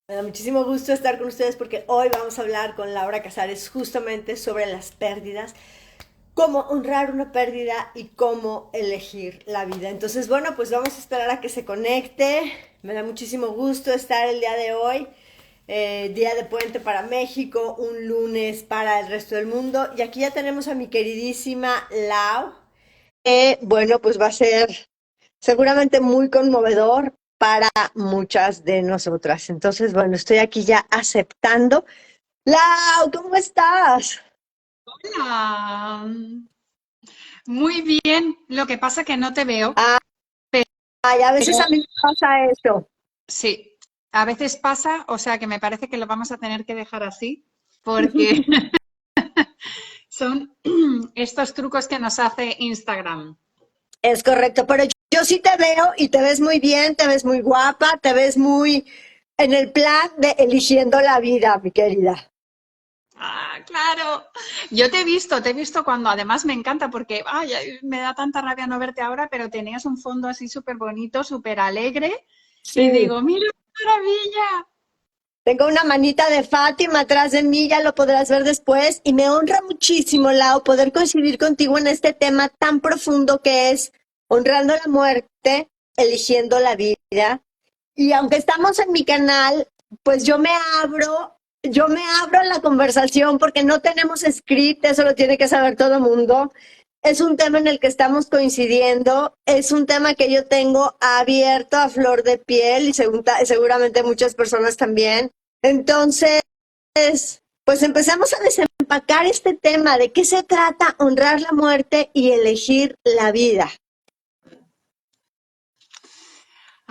Me da muchísimo gusto estar con ustedes porque hoy vamos a hablar con Laura Casares justamente sobre las pérdidas, cómo honrar una pérdida y cómo elegir la vida. Entonces, bueno, pues vamos a esperar a que se conecte. Me da muchísimo gusto estar el día de hoy, día de puente para México, un lunes para el resto del mundo. Y aquí ya tenemos a mi queridísima Lau. Bueno, pues va a ser seguramente muy conmovedor para muchas de nosotras. Entonces, bueno, estoy aquí ya aceptando. Lau, ¿cómo estás? Hola. Muy bien, lo que pasa que no te veo, Ay, a veces pero a mí me pasa eso. sí, a veces pasa, o sea que me parece que lo vamos a tener que dejar así, porque son estos trucos que nos hace Instagram. Es correcto, pero yo sí te veo y te ves muy bien, te ves muy guapa, te ves muy en el plan de eligiendo la vida, mi querida. Ah, claro. Yo te he visto cuando además me encanta porque ay, me da tanta rabia no verte ahora, pero tenías un fondo así súper bonito, súper alegre, y Sí, digo, mira, qué maravilla. tengo una manita de Fátima atrás de mí, ya lo podrás ver después, y me honra muchísimo, Lau, poder coincidir contigo en este tema tan profundo que es honrando la muerte, eligiendo la vida. Y aunque estamos en mi canal, pues yo me abro a la conversación porque no tenemos script, eso lo tiene que saber todo el mundo. Es un tema en el que estamos coincidiendo, es un tema que yo tengo abierto a flor de piel y seguramente muchas personas también. Entonces, pues empezamos a desempacar este tema de qué se trata honrar la muerte y elegir la vida.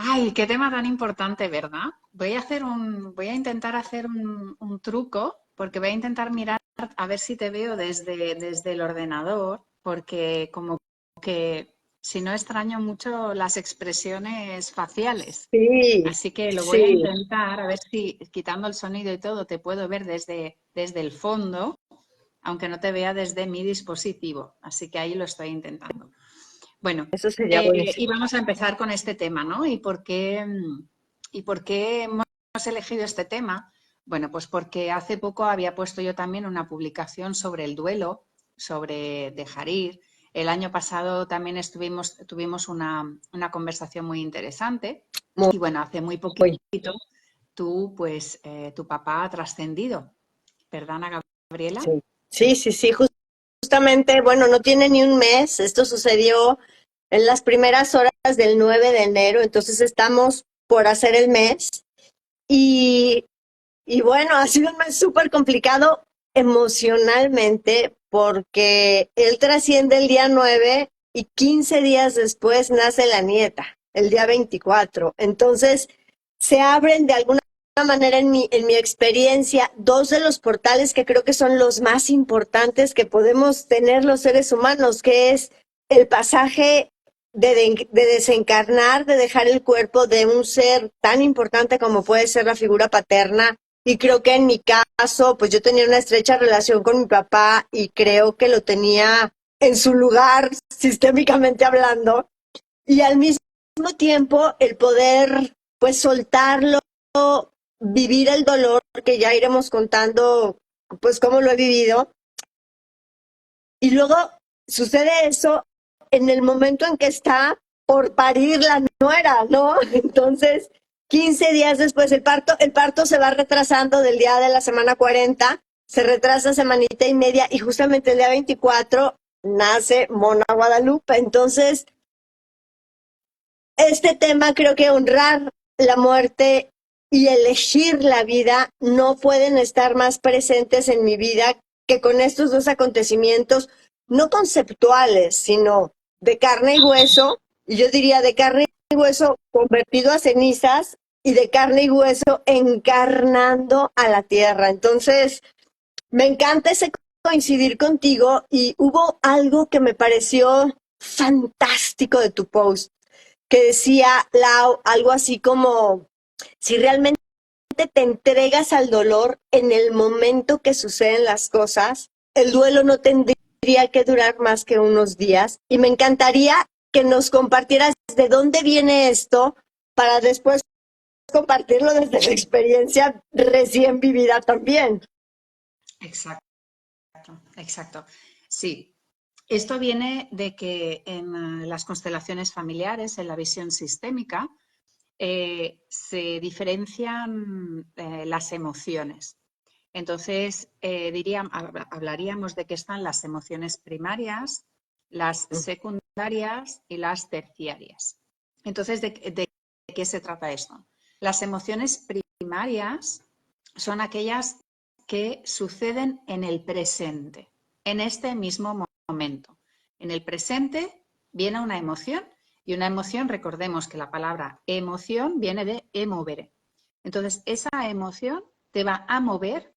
Ay, qué tema tan importante, ¿verdad? Voy a intentar hacer un truco, porque voy a intentar mirar a ver si te veo desde el ordenador, porque como que si no extraño mucho las expresiones faciales. Sí, Así que lo voy a sí. intentar, a ver si quitando el sonido y todo te puedo ver desde el fondo, aunque no te vea desde mi dispositivo. Así que ahí lo estoy intentando. Bueno, Eso sería y buenísimo. vamos a empezar con este tema, ¿no? ¿Y por qué hemos elegido este tema? Bueno, pues porque hace poco había puesto yo también una publicación sobre el duelo, sobre dejar ir. El año pasado también tuvimos una conversación muy interesante. Muy, Y bueno, hace muy muy. poquito tu papá ha trascendido. ¿Perdona, Gabriela? Sí, sí, sí, sí, justamente, bueno, no tiene ni un mes, esto sucedió en las primeras horas del 9 de enero, entonces estamos por hacer el mes y, y bueno, ha sido un mes súper complicado emocionalmente porque él trasciende el día 9 y 15 días después nace la nieta, el día 24. Entonces se abren de alguna manera en mi experiencia dos de los portales que creo que son los más importantes que podemos tener los seres humanos, que es el pasaje de desencarnar, de dejar el cuerpo de un ser tan importante como puede ser la figura paterna. Y creo que en mi caso, pues yo tenía una estrecha relación con mi papá y creo que lo tenía en su lugar, sistémicamente hablando. Y al mismo tiempo, el poder, pues soltarlo, vivir el dolor, que ya iremos contando, pues cómo lo he vivido. Y luego sucede eso en el momento en que está por parir la nuera, ¿no? Entonces, 15 días después el parto se va retrasando del día de la semana 40, se retrasa semanita y media y justamente el día 24 nace Mona Guadalupe. Entonces, este tema creo que honrar la muerte y elegir la vida no pueden estar más presentes en mi vida que con estos dos acontecimientos, no conceptuales, sino de carne y hueso, y yo diría de carne y hueso convertido a cenizas y de carne y hueso encarnando a la tierra. Entonces, me encanta ese coincidir contigo y hubo algo que me pareció fantástico de tu post que decía Lau algo así como, si realmente te entregas al dolor en el momento que suceden las cosas, el duelo no tendría que durar más que unos días. Y me encantaría que nos compartieras de dónde viene esto para después compartirlo desde la experiencia recién vivida también. Exacto, exacto. Sí, esto viene de que en las constelaciones familiares, en la visión sistémica, se diferencian las emociones. Entonces, hablaríamos de que están las emociones primarias, las secundarias y las terciarias. Entonces, ¿de qué se trata esto? Las emociones primarias son aquellas que suceden en el presente, en este mismo momento. En el presente viene una emoción y una emoción, recordemos que la palabra emoción viene de emovere. Entonces, esa emoción te va a mover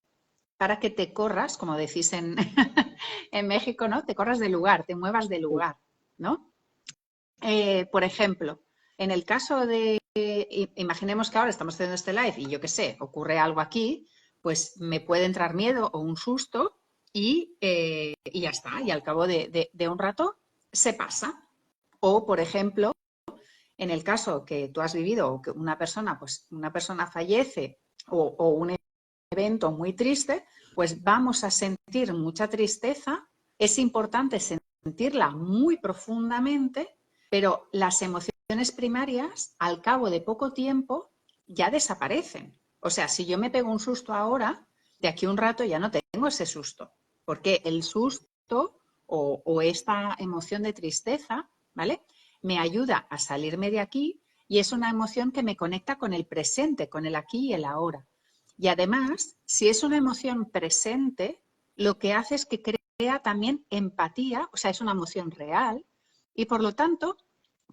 para que te corras, como decís en, en México, ¿no? Te corras del lugar, te muevas del lugar, ¿no? Por ejemplo, en el caso de, imaginemos que ahora estamos haciendo este live y yo qué sé, ocurre algo aquí, pues me puede entrar miedo o un susto y ya está, y al cabo de un rato se pasa. O, por ejemplo, en el caso que tú has vivido o que una persona, pues una persona fallece o un evento muy triste, pues vamos a sentir mucha tristeza. Es importante sentirla muy profundamente, pero las emociones primarias, al cabo de poco tiempo, ya desaparecen. O sea, si yo me pego un susto ahora, de aquí a un rato ya no tengo ese susto, porque el susto o esta emoción de tristeza, ¿vale? Me ayuda a salirme de aquí y es una emoción que me conecta con el presente, con el aquí y el ahora. Y además, si es una emoción presente, lo que hace es que crea también empatía, o sea, es una emoción real y por lo tanto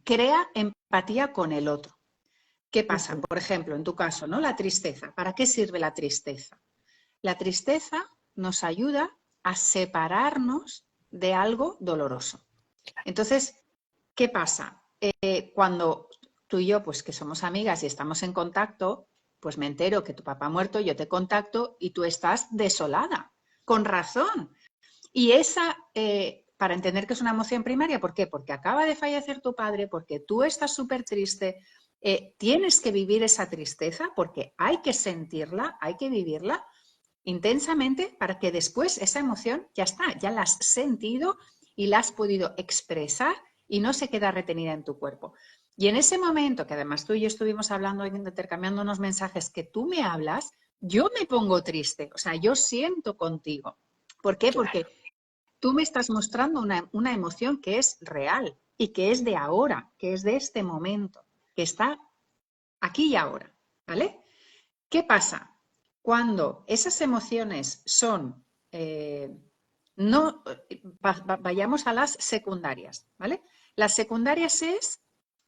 crea empatía con el otro. ¿Qué pasa? Por ejemplo, en tu caso, ¿no? La tristeza. ¿Para qué sirve la tristeza? La tristeza nos ayuda a separarnos de algo doloroso. Entonces, ¿qué pasa? Cuando tú y yo, pues que somos amigas y estamos en contacto, pues me entero que tu papá ha muerto, yo te contacto y tú estás desolada, con razón. Y esa, para entender que es una emoción primaria, ¿por qué? Porque acaba de fallecer tu padre, porque tú estás súper triste, tienes que vivir esa tristeza, porque hay que sentirla, hay que vivirla intensamente para que después esa emoción ya está, ya la has sentido y la has podido expresar y no se queda retenida en tu cuerpo. Y en ese momento, que además tú y yo estuvimos hablando, intercambiando unos mensajes que tú me hablas, yo me pongo triste, o sea, yo siento contigo. ¿Por qué? Porque tú me estás mostrando una emoción que es real y que es de ahora, que es de este momento, que está aquí y ahora, ¿vale? ¿Qué pasa? Cuando esas emociones son, no, vayamos a las secundarias, ¿vale? Las secundarias es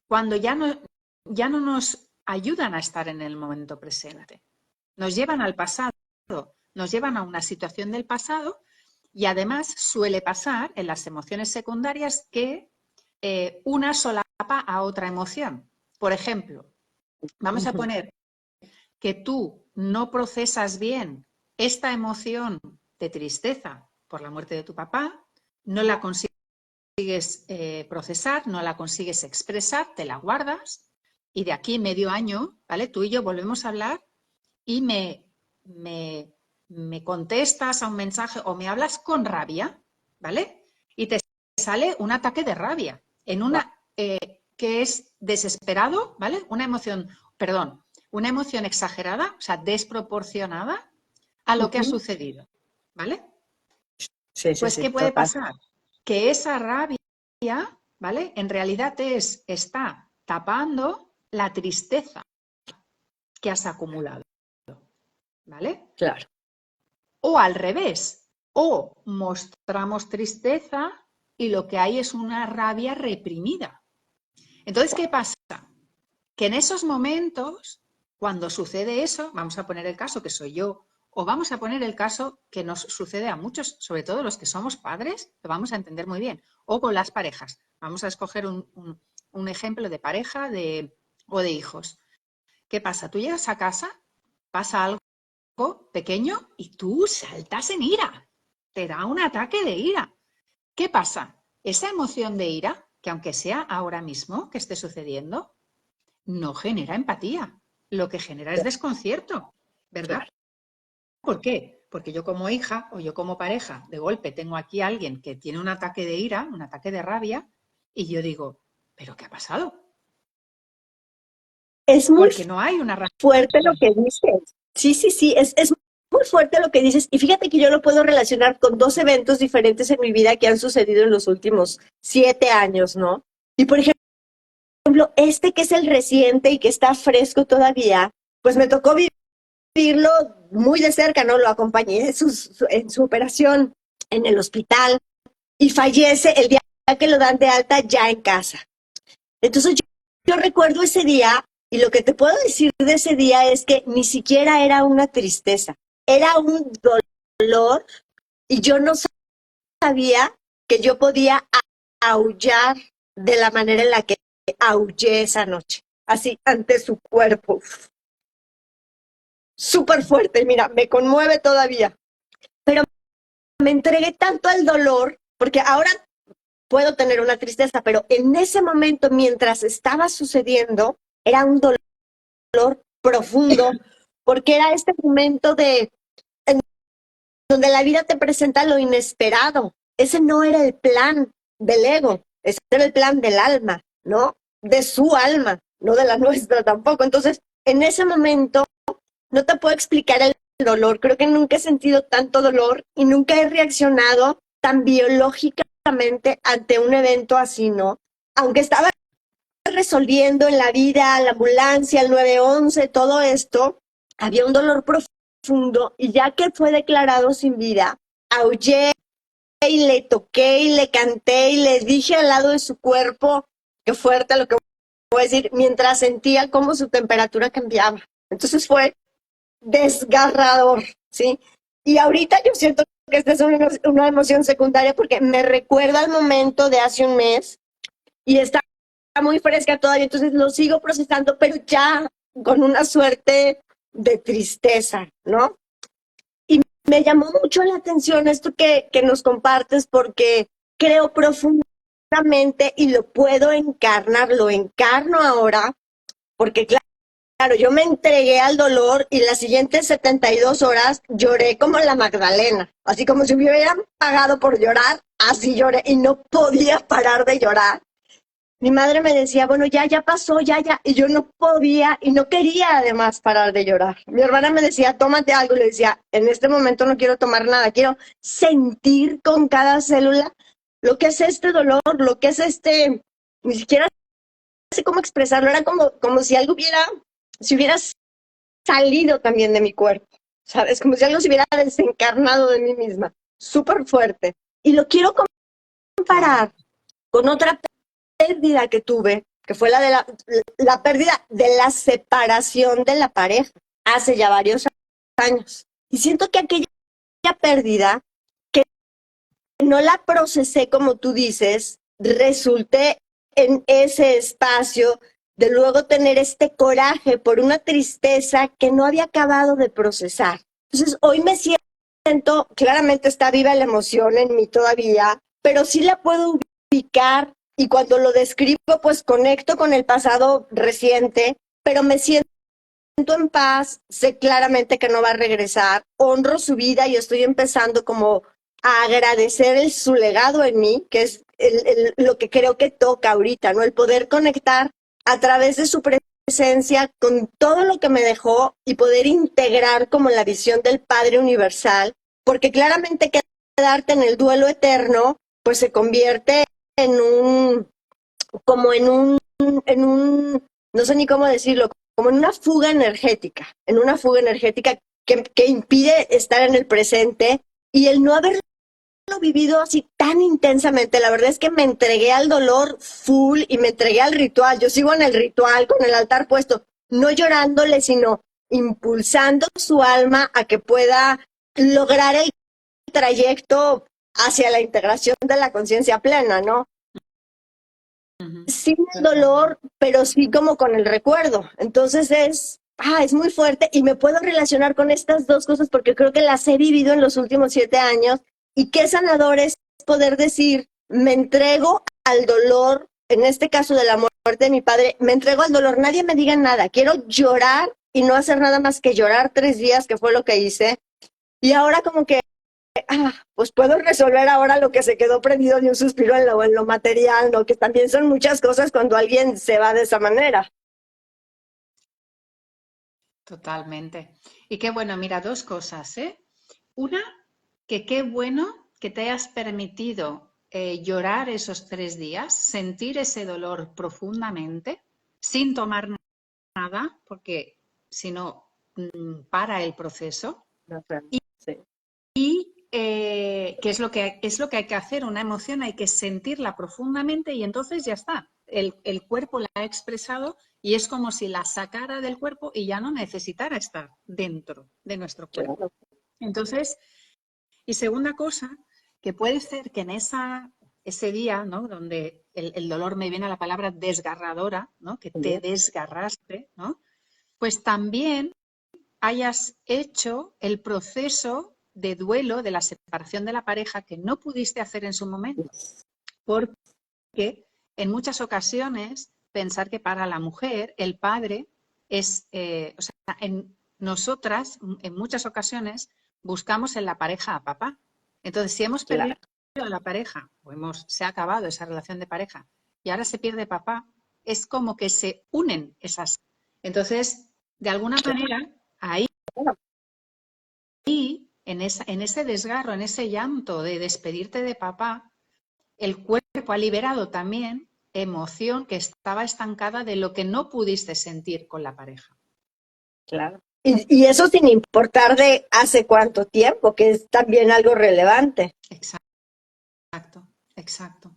cuando ya no nos ayudan a estar en el momento presente. Nos llevan al pasado, nos llevan a una situación del pasado y además suele pasar en las emociones secundarias que una solapa a otra emoción. Por ejemplo, vamos a poner que tú no procesas bien esta emoción de tristeza por la muerte de tu papá, no la consigues procesar, no la consigues expresar, te la guardas y de aquí medio año, ¿vale? Tú y yo volvemos a hablar y me contestas a un mensaje o me hablas con rabia, ¿vale? Y te sale un ataque de rabia en una que es desesperado, ¿vale? Una emoción, perdón, una emoción exagerada, o sea, desproporcionada a lo que ha sucedido, ¿vale? Sí, sí, Pues, sí, ¿qué puede total. pasar? Que esa rabia, ¿vale? En realidad está tapando la tristeza que has acumulado, ¿vale? Claro. O al revés, o mostramos tristeza y lo que hay es una rabia reprimida. Entonces, ¿qué pasa? Que en esos momentos, cuando sucede eso, vamos a poner el caso que soy yo, o vamos a poner el caso que nos sucede a muchos, sobre todo los que somos padres, lo vamos a entender muy bien, o con las parejas. Vamos a escoger un ejemplo de pareja o de hijos. ¿Qué pasa? Tú llegas a casa, pasa algo pequeño y tú saltas en ira. Te da un ataque de ira. ¿Qué pasa? Esa emoción de ira, que aunque sea ahora mismo que esté sucediendo, no genera empatía. lo que genera es desconcierto, ¿verdad? ¿Por qué? Porque yo como hija o yo como pareja, de golpe tengo aquí a alguien que tiene un ataque de ira, un ataque de rabia, y yo digo, ¿pero qué ha pasado? Es muy Porque no hay una razón. fuerte lo que dices. Sí, sí, sí, es muy fuerte lo que dices. Y fíjate que yo lo puedo relacionar con dos eventos diferentes en mi vida que han sucedido en los últimos 7 años, ¿no? Y por ejemplo, este que es el reciente y que está fresco todavía, pues me tocó vivirlo muy de cerca, ¿no? Lo acompañé en su operación en el hospital y fallece el día que lo dan de alta ya en casa. Entonces yo recuerdo ese día y lo que te puedo decir de ese día es que ni siquiera era una tristeza, era un dolor y yo no sabía que yo podía aullar de la manera en la que aullé esa noche, así ante su cuerpo. Súper fuerte, mira, me conmueve todavía. Pero me entregué tanto al dolor, porque ahora puedo tener una tristeza, pero en ese momento, mientras estaba sucediendo, era un dolor profundo, porque era este momento en donde la vida te presenta lo inesperado. Ese no era el plan del ego, ese era el plan del alma, ¿no? De su alma, no de la nuestra tampoco. Entonces, en ese momento, no te puedo explicar el dolor. Creo que nunca he sentido tanto dolor y nunca he reaccionado tan biológicamente ante un evento así, ¿no? Aunque estaba resolviendo en la vida, la ambulancia, el 911, todo esto, había un dolor profundo y ya que fue declarado sin vida, aullé y le toqué y le canté y le dije al lado de su cuerpo, qué fuerte lo que voy a decir, mientras sentía cómo su temperatura cambiaba. Entonces fue desgarrador, ¿sí? Y ahorita yo siento que esta es una emoción secundaria porque me recuerda al momento de hace un mes y está muy fresca todavía, entonces lo sigo procesando, pero ya con una suerte de tristeza, ¿no? Y me llamó mucho la atención esto que nos compartes porque creo profundamente y lo puedo encarnar, lo encarno ahora, porque claro, yo me entregué al dolor y las siguientes 72 horas lloré como la Magdalena, así como si me hubieran pagado por llorar, así lloré y no podía parar de llorar. Mi madre me decía, bueno, ya pasó, ya, y yo no podía y no quería además parar de llorar. Mi hermana me decía, tómate algo, y le decía, en este momento no quiero tomar nada, quiero sentir con cada célula lo que es este dolor, lo que es ni siquiera sé cómo expresarlo, era como si algo si hubiera salido también de mi cuerpo, ¿sabes? Como si algo se hubiera desencarnado de mí misma, súper fuerte. Y lo quiero comparar con otra pérdida que tuve, que fue la pérdida de la separación de la pareja hace ya varios años. Y siento que aquella pérdida, que no la procesé como tú dices, resulté en ese espacio de luego tener este coraje por una tristeza que no había acabado de procesar. Entonces, hoy me siento, claramente está viva la emoción en mí todavía, pero sí la puedo ubicar y cuando lo describo, pues conecto con el pasado reciente, pero me siento en paz, sé claramente que no va a regresar, honro su vida y estoy empezando como a agradecer su legado en mí, que es lo que creo que toca ahorita, ¿no? El poder conectar a través de su presencia con todo lo que me dejó y poder integrar como la visión del Padre Universal, porque claramente quedarte en el duelo eterno, pues se convierte como en un, no sé ni cómo decirlo, como en una fuga energética que impide estar en el presente y el no haberlo vivido así tan intensamente. La verdad es que me entregué al dolor full y me entregué al ritual. Yo sigo en el ritual con el altar puesto, no llorándole, sino impulsando su alma a que pueda lograr el trayecto hacia la integración de la conciencia plena, ¿no? Sin el dolor, pero sí como con el recuerdo. Entonces es muy fuerte y me puedo relacionar con estas dos cosas porque creo que las he vivido en los últimos 7 años y qué sanador es poder decir, me entrego al dolor, en este caso de la muerte de mi padre, me entrego al dolor, nadie me diga nada, quiero llorar y no hacer nada más que llorar 3 días, que fue lo que hice. Y ahora como que, pues puedo resolver ahora lo que se quedó prendido de un suspiro en lo material, ¿no? Que también son muchas cosas cuando alguien se va de esa manera. Totalmente. Y qué bueno, mira, dos cosas, ¿eh? Una, que qué bueno que te hayas permitido llorar esos 3 días, sentir ese dolor profundamente, sin tomar nada, porque si no, para el proceso. Sí. Y que es lo que hay que hacer, una emoción hay que sentirla profundamente y entonces ya está. El cuerpo la ha expresado y es como si la sacara del cuerpo y ya no necesitara estar dentro de nuestro cuerpo. Claro. Entonces, y segunda cosa, que puede ser que en ese día, ¿no? Donde el dolor, me viene a la palabra desgarradora, ¿no? Que te desgarraste, ¿no? Pues también hayas hecho el proceso de duelo de la separación de la pareja que no pudiste hacer en su momento. Porque en muchas ocasiones pensar que para la mujer el padre es, o sea, en nosotras en muchas ocasiones buscamos en la pareja a papá. Entonces, si hemos perdido a la pareja o se ha acabado esa relación de pareja y ahora se pierde papá, es como que se unen esas. Entonces, de alguna manera, ahí, en ese desgarro, en ese llanto de despedirte de papá, el cuerpo ha liberado también emoción que estaba estancada de lo que no pudiste sentir con la pareja. Claro. Y eso sin importar de hace cuánto tiempo, que es también algo relevante. Exacto, exacto.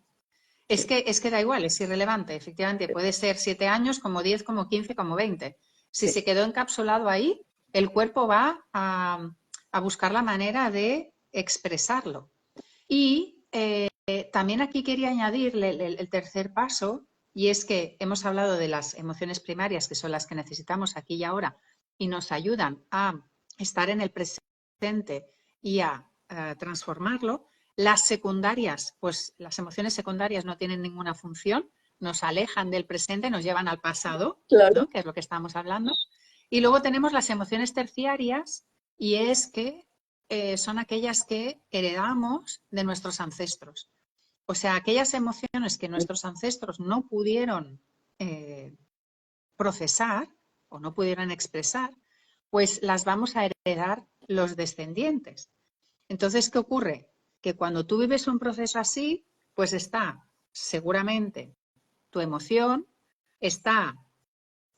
Es que da igual, es irrelevante, efectivamente. Puede ser 7 años, como 10, como 15, como 20. Si se quedó encapsulado ahí, el cuerpo va a buscar la manera de expresarlo. Y también aquí quería añadirle el tercer paso, y es que hemos hablado de las emociones primarias, que son las que necesitamos aquí y ahora, y nos ayudan a estar en el presente y a transformarlo. Las secundarias, pues las emociones secundarias no tienen ninguna función, nos alejan del presente, nos llevan al pasado, Claro. ¿no? Que es lo que estamos hablando. Y luego tenemos las emociones terciarias, y es que son aquellas que heredamos de nuestros ancestros. O sea, aquellas emociones que nuestros ancestros no pudieron procesar o no pudieron expresar, pues las vamos a heredar los descendientes. Entonces, ¿qué ocurre? Que cuando tú vives un proceso así, pues está seguramente tu emoción, está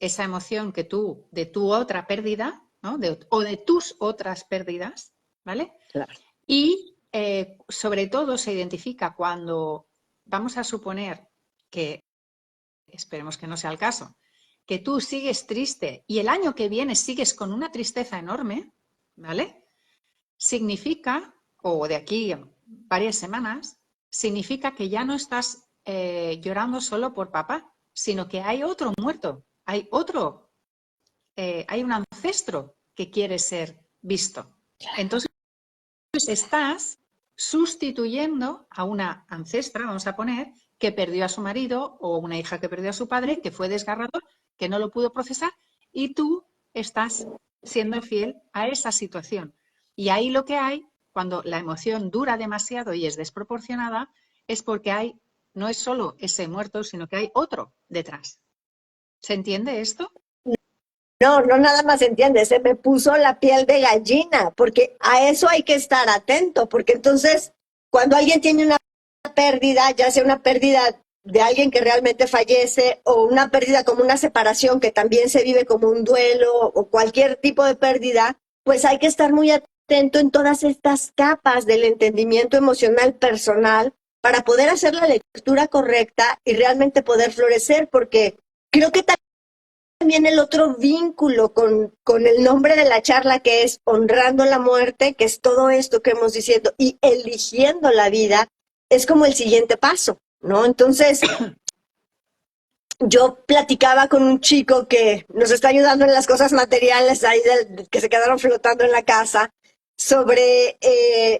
esa emoción que tú, de tu otra pérdida, ¿no? O de tus otras pérdidas, ¿vale? Claro. Y sobre todo se identifica cuando vamos a suponer que, esperemos que no sea el caso, que tú sigues triste y el año que viene sigues con una tristeza enorme, ¿vale? Significa, o de aquí a varias semanas, significa que ya no estás llorando solo por papá, sino que hay otro muerto, hay hay un ancestro que quiere ser visto. Entonces estás sustituyendo a una ancestra, vamos a poner, que perdió a su marido, o una hija que perdió a su padre, que fue desgarrador, que no lo pudo procesar, y tú estás siendo fiel a esa situación. Y ahí lo que hay, cuando la emoción dura demasiado y es desproporcionada, es porque no es solo ese muerto, sino que hay otro detrás. ¿Se entiende esto? No, no nada más entiendes, se me puso la piel de gallina, porque a eso hay que estar atento, porque entonces cuando alguien tiene una pérdida, ya sea una pérdida de alguien que realmente fallece o una pérdida como una separación que también se vive como un duelo o cualquier tipo de pérdida, pues hay que estar muy atento en todas estas capas del entendimiento emocional personal para poder hacer la lectura correcta y realmente poder florecer, porque creo que también el otro vínculo con el nombre de la charla, que es honrando la muerte, que es todo esto que hemos diciendo, y eligiendo la vida, es como el siguiente paso, ¿no? Entonces, yo platicaba con un chico que nos está ayudando en las cosas materiales ahí que se quedaron flotando en la casa, sobre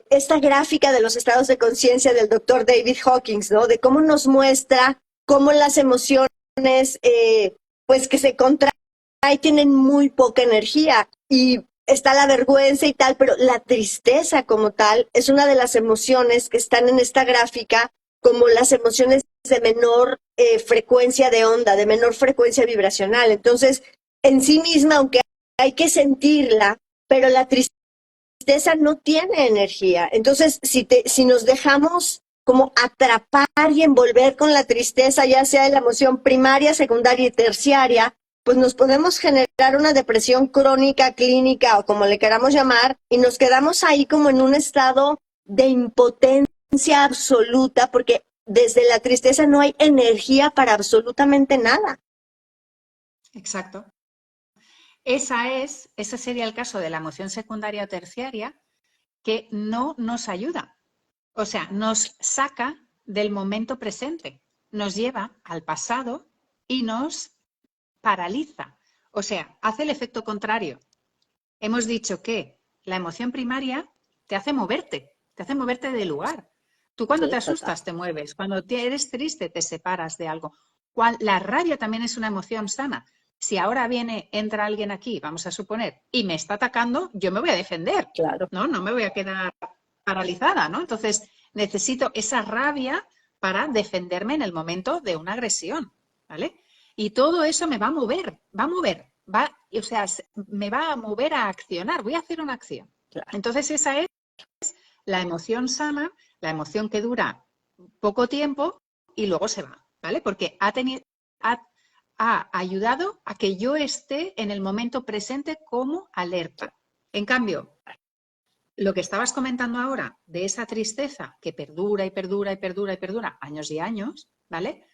esta gráfica de los estados de conciencia del doctor David Hawkins, ¿no? De cómo nos muestra cómo las emociones, pues que se contraen cae tienen muy poca energía y está la vergüenza y tal, pero la tristeza como tal es una de las emociones que están en esta gráfica como las emociones de menor frecuencia de onda, de menor frecuencia vibracional. Entonces, en sí misma, aunque hay que sentirla, pero la tristeza no tiene energía. Entonces, si nos dejamos como atrapar y envolver con la tristeza, ya sea de la emoción primaria, secundaria y terciaria, pues nos podemos generar una depresión crónica, clínica o como le queramos llamar, y nos quedamos ahí como en un estado de impotencia absoluta, porque desde la tristeza no hay energía para absolutamente nada. Exacto. Ese sería el caso de la emoción secundaria o terciaria, que no nos ayuda. O sea, nos saca del momento presente, nos lleva al pasado y nos paraliza. O sea, hace el efecto contrario. Hemos dicho que la emoción primaria te hace moverte de lugar. Tú cuando Sí, te total. asustas te mueves, cuando eres triste te separas de algo. La rabia también es una emoción sana. Si ahora entra alguien aquí, vamos a suponer, y me está atacando, yo me voy a defender, Claro. ¿no? No me voy a quedar paralizada, ¿no? Entonces necesito esa rabia para defenderme en el momento de una agresión, ¿vale? Y todo eso me va a mover, o sea, me va a mover a accionar, voy a hacer una acción. Claro. Entonces esa es la emoción sana, la emoción que dura poco tiempo y luego se va, ¿vale? Porque ha ayudado a que yo esté en el momento presente como alerta. En cambio, lo que estabas comentando ahora de esa tristeza que perdura y perdura y perdura y perdura años y años, ¿vale?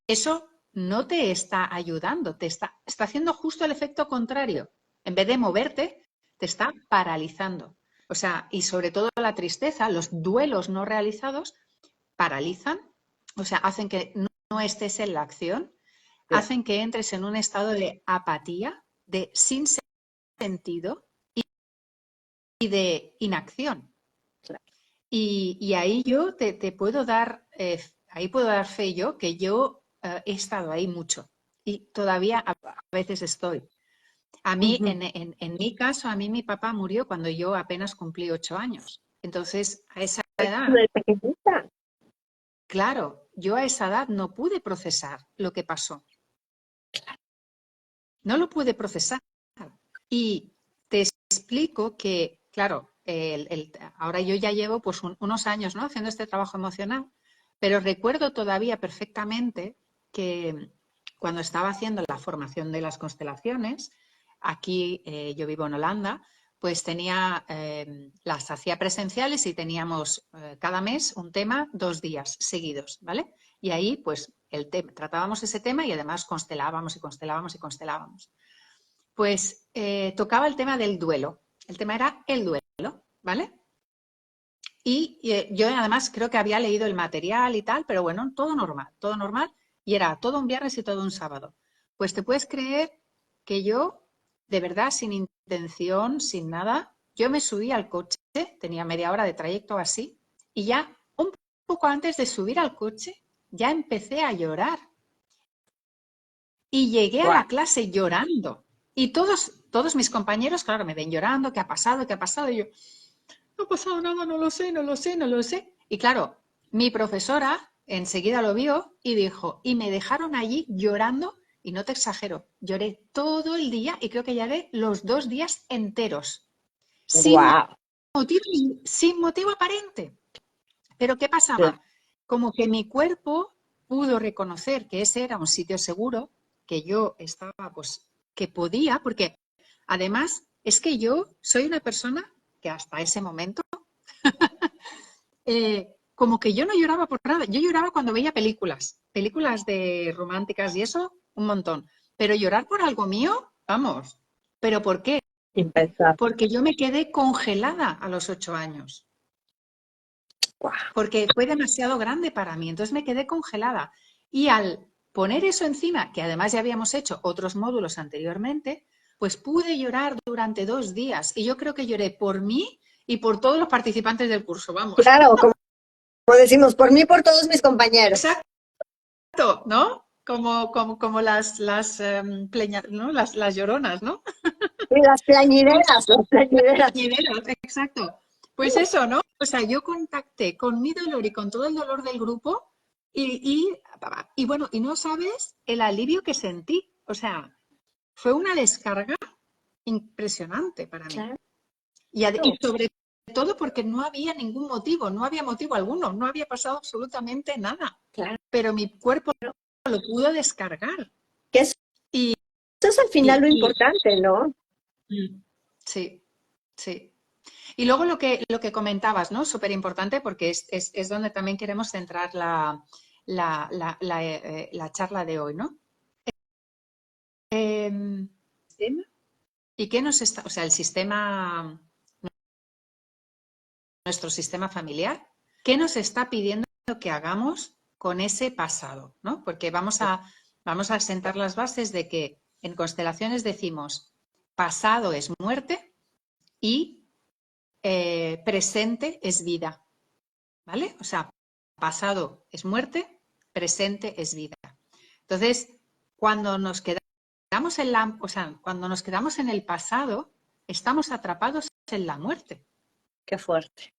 Eso no te está ayudando, está haciendo justo el efecto contrario. En vez de moverte, te está paralizando. O sea, y sobre todo la tristeza, los duelos no realizados paralizan, o sea, hacen que no estés en la acción, hacen que entres en un estado de apatía, de sin sentido y de inacción. Y ahí yo te puedo dar, ahí puedo dar fe yo, que yo he estado ahí mucho y todavía a veces estoy. A mí, en mi caso, a mí mi papá murió cuando yo apenas cumplí 8 años. Entonces, a esa edad, De pequeñita. claro, yo a esa edad no pude procesar lo que pasó. No lo pude procesar. Y te explico que, claro, ahora yo ya llevo pues unos años, ¿no?, haciendo este trabajo emocional, pero recuerdo todavía perfectamente que cuando estaba haciendo la formación de las constelaciones, aquí yo vivo en Holanda, pues las hacía presenciales y teníamos cada mes un tema 2 días seguidos, ¿vale? Y ahí pues tratábamos ese tema y además constelábamos y constelábamos y constelábamos. Pues tocaba el tema del duelo. El tema era el duelo, ¿vale? Y yo además creo que había leído el material y tal, pero bueno, todo normal. Y era todo un viernes y todo un sábado. Pues te puedes creer que yo, de verdad, sin intención, sin nada, yo me subí al coche, tenía media hora de trayecto así, y ya un poco antes de subir al coche, ya empecé a llorar. Y llegué a Wow. la clase llorando. Y todos mis compañeros, claro, me ven llorando, ¿qué ha pasado? ¿Qué ha pasado? Y yo, no ha pasado nada, no lo sé, no lo sé, no lo sé. Y claro, mi profesora enseguida lo vio y dijo, y me dejaron allí llorando, y no te exagero, lloré todo el día y creo que lloré los 2 días enteros, sin Wow. motivo, sin motivo aparente. Pero ¿qué pasaba? Como que mi cuerpo pudo reconocer que ese era un sitio seguro, que yo estaba, pues, que podía, porque además es que yo soy una persona que hasta ese momento, como que yo no lloraba por nada, yo lloraba cuando veía películas de románticas y eso, un montón. Pero llorar por algo mío, vamos. ¿Pero por qué? Impensable. Porque yo me quedé congelada a los 8 años. Wow. Porque fue demasiado grande para mí, entonces me quedé congelada. Y al poner eso encima, que además ya habíamos hecho otros módulos anteriormente, pues pude llorar durante 2 días. Y yo creo que lloré por mí y por todos los participantes del curso, vamos. Claro, como decimos, por mí, por todos mis compañeros. Exacto, ¿no? como ¿no? Las lloronas, ¿no? Y las plañideras, las plañideras. Exacto. Pues eso, ¿no? O sea, yo contacté con mi dolor y con todo el dolor del grupo y bueno, y no sabes el alivio que sentí. O sea, fue una descarga impresionante para mí. Claro. Y sobre todo porque no había ningún motivo, no había motivo alguno, no había pasado absolutamente nada. Claro. Pero mi cuerpo lo pudo descargar. Que eso es al final lo importante, ¿no? Sí, sí. Y luego lo que comentabas, ¿no? Súper importante porque es donde también queremos centrar la charla de hoy, ¿no? ¿Y qué nos está, o sea, nuestro sistema familiar, qué nos está pidiendo que hagamos con ese pasado, ¿no? Porque vamos a sentar las bases de que en constelaciones decimos pasado es muerte y presente es vida, ¿vale? O sea, pasado es muerte, presente es vida. Entonces, cuando nos quedamos cuando nos quedamos en el pasado, estamos atrapados en la muerte. Qué fuerte.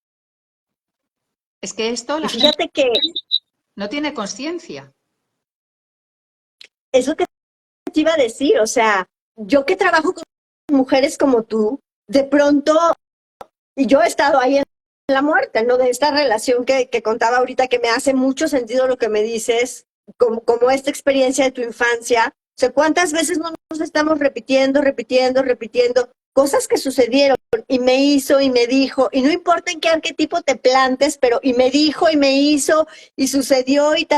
Es que esto y fíjate que no tiene conciencia. Es lo que te iba a decir, o sea, yo que trabajo con mujeres como tú, de pronto, y yo he estado ahí en la muerte, ¿no? De esta relación que contaba ahorita, que me hace mucho sentido lo que me dices, como esta experiencia de tu infancia. O sea, ¿cuántas veces no nos estamos repitiendo cosas que sucedieron y me hizo y me dijo, y no importa en qué arquetipo te plantes, pero y me dijo y me hizo y sucedió y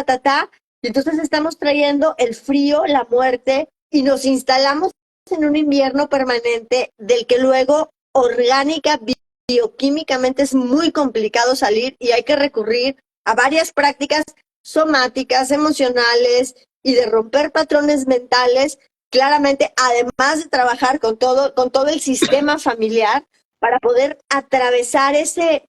y entonces estamos trayendo el frío, la muerte y nos instalamos en un invierno permanente del que luego orgánica, bioquímicamente es muy complicado salir y hay que recurrir a varias prácticas somáticas, emocionales y de romper patrones mentales, claramente, además de trabajar con todo el sistema familiar para poder atravesar ese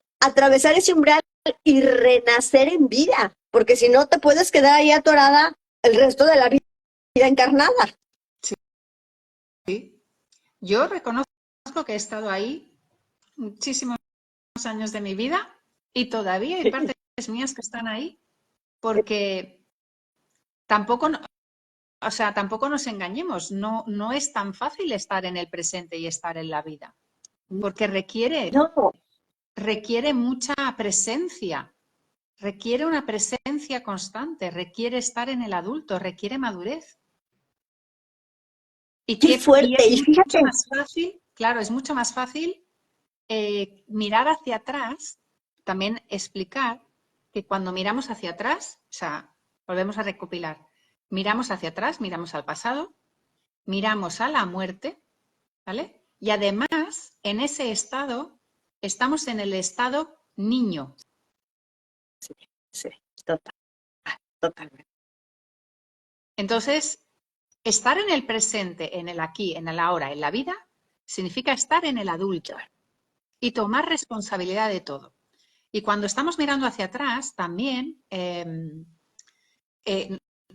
umbral y renacer en vida, porque si no te puedes quedar ahí atorada el resto de la vida encarnada. Sí. Yo reconozco que he estado ahí muchísimos años de mi vida y todavía hay partes mías que están ahí porque tampoco nos engañemos, no es tan fácil estar en el presente y estar en la vida, porque requiere mucha presencia, requiere una presencia constante, requiere estar en el adulto, requiere madurez. Qué fuerte, y fíjate. Mucho más fácil, claro, es mucho más fácil mirar hacia atrás, también explicar que cuando miramos hacia atrás, o sea, volvemos a recopilar, miramos hacia atrás, miramos al pasado, miramos a la muerte, ¿vale? Y además, en ese estado, estamos en el estado niño. Sí, totalmente. Entonces, estar en el presente, en el aquí, en el ahora, en la vida, significa estar en el adulto y tomar responsabilidad de todo. Y cuando estamos mirando hacia atrás, también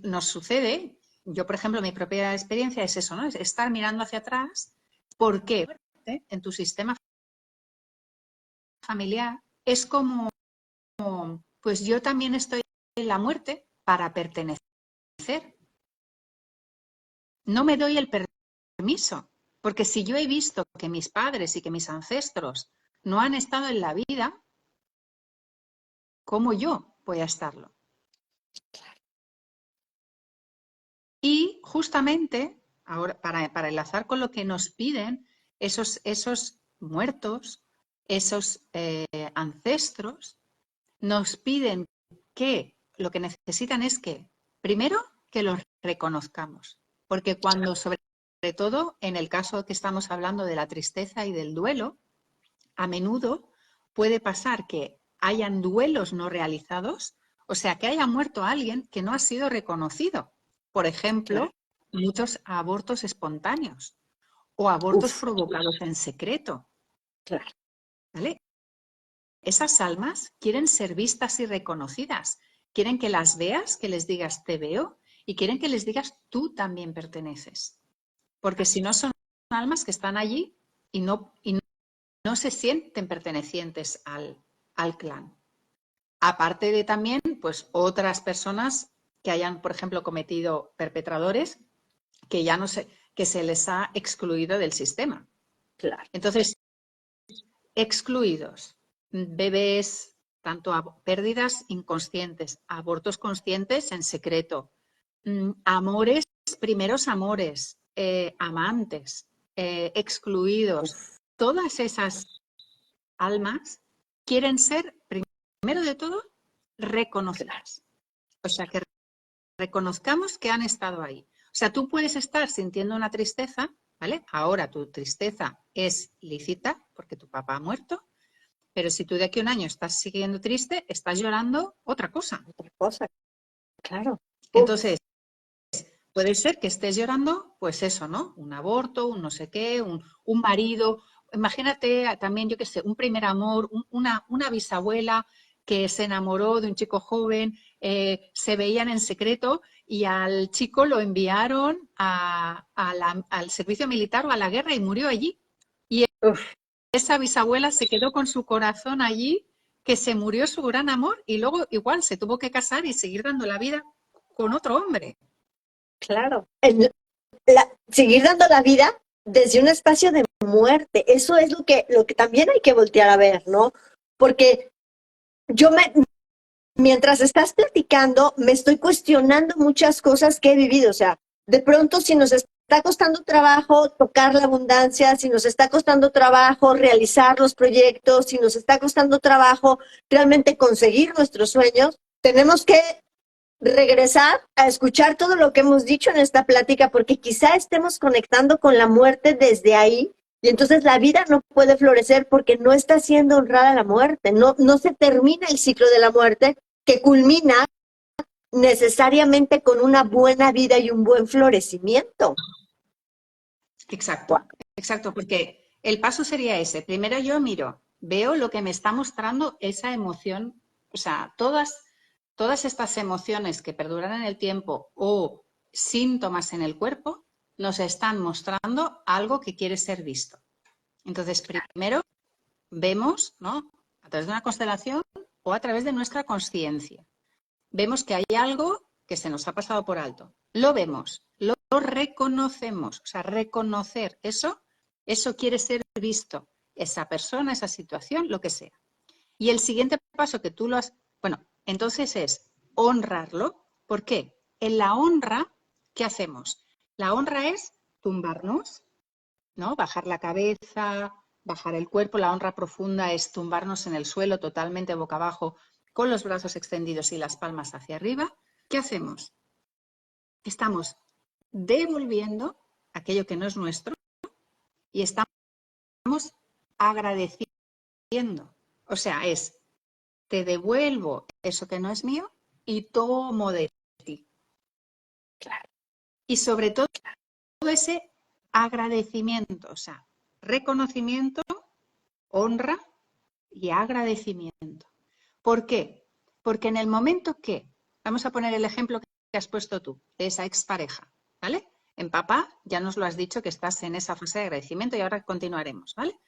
nos sucede, yo por ejemplo, mi propia experiencia es eso, ¿no? Es estar mirando hacia atrás. ¿Por qué? En tu sistema familiar es como, pues yo también estoy en la muerte para pertenecer. No me doy el permiso, porque si yo he visto que mis padres y que mis ancestros no han estado en la vida, ¿cómo yo voy a estarlo? Y justamente, ahora para enlazar con lo que nos piden esos muertos, esos ancestros, nos piden que lo que necesitan es que, primero, que los reconozcamos. Porque cuando, sobre todo en el caso que estamos hablando de la tristeza y del duelo, a menudo puede pasar que hayan duelos no realizados, o sea, que haya muerto alguien que no ha sido reconocido. Por ejemplo, muchos abortos espontáneos o abortos provocados en secreto. Claro. ¿Vale? Esas almas quieren ser vistas y reconocidas. Quieren que las veas, que les digas te veo y quieren que les digas tú también perteneces. Porque si no son almas que están allí y no se sienten pertenecientes al clan. Aparte de también, pues, otras personas que hayan, por ejemplo, cometido perpetradores que ya no se, que se les ha excluido del sistema. Claro. Entonces, excluidos, bebés, tanto pérdidas inconscientes, abortos conscientes en secreto, amores, primeros amores, amantes, excluidos, todas esas almas quieren ser, primero de todo, reconocidas. O sea, que reconozcamos que han estado ahí. O sea, tú puedes estar sintiendo una tristeza, ¿vale? Ahora tu tristeza es lícita porque tu papá ha muerto, pero si tú de aquí a un año estás siguiendo triste, estás llorando otra cosa. Otra cosa, claro. Entonces, puede ser que estés llorando, pues eso, ¿no? Un aborto, un no sé qué, un marido. Imagínate también, yo qué sé, un primer amor, una bisabuela que se enamoró de un chico joven, se veían en secreto y al chico lo enviaron al servicio militar o a la guerra y murió allí. Y esa bisabuela se quedó con su corazón allí, que se murió su gran amor y luego igual se tuvo que casar y seguir dando la vida con otro hombre. Claro. Seguir dando la vida desde un espacio de muerte. Eso es lo que también hay que voltear a ver, ¿no? Porque mientras estás platicando, me estoy cuestionando muchas cosas que he vivido. O sea, de pronto, si nos está costando trabajo tocar la abundancia, si nos está costando trabajo realizar los proyectos, si nos está costando trabajo realmente conseguir nuestros sueños, tenemos que regresar a escuchar todo lo que hemos dicho en esta plática, porque quizá estemos conectando con la muerte desde ahí, y entonces la vida no puede florecer porque no está siendo honrada la muerte, no se termina el ciclo de la muerte, que culmina necesariamente con una buena vida y un buen florecimiento. Exacto, exacto, porque el paso sería ese. Primero yo miro, veo lo que me está mostrando esa emoción, o sea, todas estas emociones que perduran en el tiempo o síntomas en el cuerpo nos están mostrando algo que quiere ser visto. Entonces, primero vemos, ¿no? A través de una constelación o a través de nuestra conciencia. Vemos que hay algo que se nos ha pasado por alto. Lo vemos, lo reconocemos. O sea, reconocer eso quiere ser visto. Esa persona, esa situación, lo que sea. Y el siguiente paso que tú lo has... Bueno, entonces es honrarlo. ¿Por qué? En la honra, ¿qué hacemos? La honra es tumbarnos, ¿no? Bajar la cabeza, bajar el cuerpo. La honra profunda es tumbarnos en el suelo totalmente boca abajo con los brazos extendidos y las palmas hacia arriba. ¿Qué hacemos? Estamos devolviendo aquello que no es nuestro y estamos agradeciendo. O sea, es, te devuelvo eso que no es mío y tomo de ti. Claro. Y sobre todo ese agradecimiento, o sea, reconocimiento, honra y agradecimiento. ¿Por qué? Porque en el momento que, vamos a poner el ejemplo que has puesto tú, de esa expareja, ¿vale? En papá ya nos lo has dicho que estás en esa fase de agradecimiento y ahora continuaremos, ¿vale?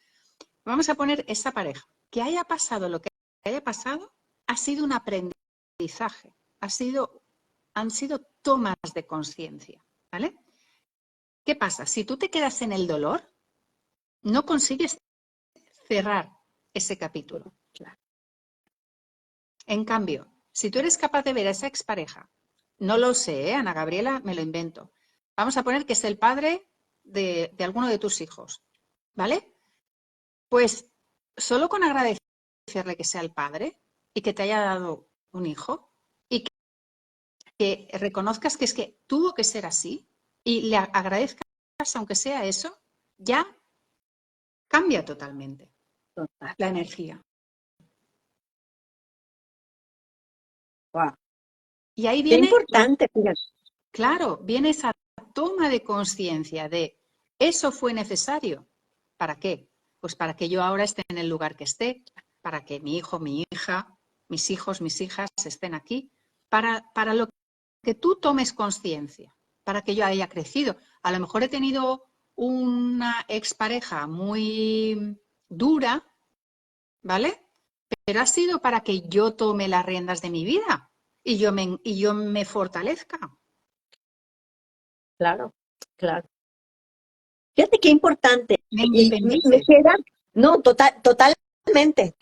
Vamos a poner esa pareja. Que haya pasado lo que haya pasado, ha sido un aprendizaje, han sido tomas de conciencia, ¿vale? ¿Qué pasa? Si tú te quedas en el dolor, no consigues cerrar ese capítulo. En cambio, si tú eres capaz de ver a esa expareja, no lo sé, Ana Gabriela, me lo invento. Vamos a poner que es el padre de alguno de tus hijos, ¿vale? Pues solo con agradecerle que sea el padre y que te haya dado un hijo y que reconozcas que es que tuvo que ser así y le agradezcas aunque sea eso, ya cambia totalmente la energía. Wow. Y ahí Qué viene, importante, fíjate. claro, viene esa toma de conciencia de eso fue necesario. ¿Para qué? Pues para que yo ahora esté en el lugar que esté, para que mi hijo, mi hija, mis hijos, mis hijas estén aquí, para lo que tú tomes conciencia para que yo haya crecido. A lo mejor he tenido una expareja muy dura, ¿vale? Pero ha sido para que yo tome las riendas de mi vida y yo me fortalezca. Claro, claro. Fíjate qué importante. Me Y me independice. queda, no, totalmente,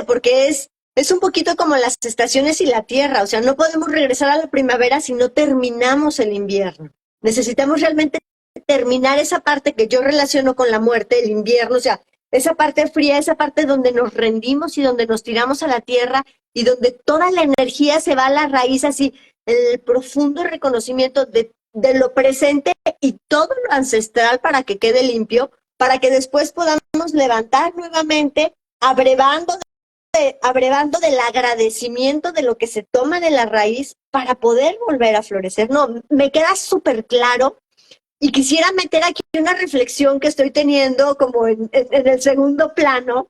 porque es un poquito como las estaciones y la tierra. O sea, no podemos regresar a la primavera si no terminamos el invierno. Necesitamos realmente terminar esa parte que yo relaciono con la muerte, el invierno, o sea, esa parte fría, esa parte donde nos rendimos y donde nos tiramos a la tierra y donde toda la energía se va a la raíz, así, el profundo reconocimiento de lo presente y todo lo ancestral para que quede limpio, para que después podamos levantar nuevamente, abrevando del agradecimiento de lo que se toma de la raíz para poder volver a florecer. No, me queda súper claro y quisiera meter aquí una reflexión que estoy teniendo como en el segundo plano,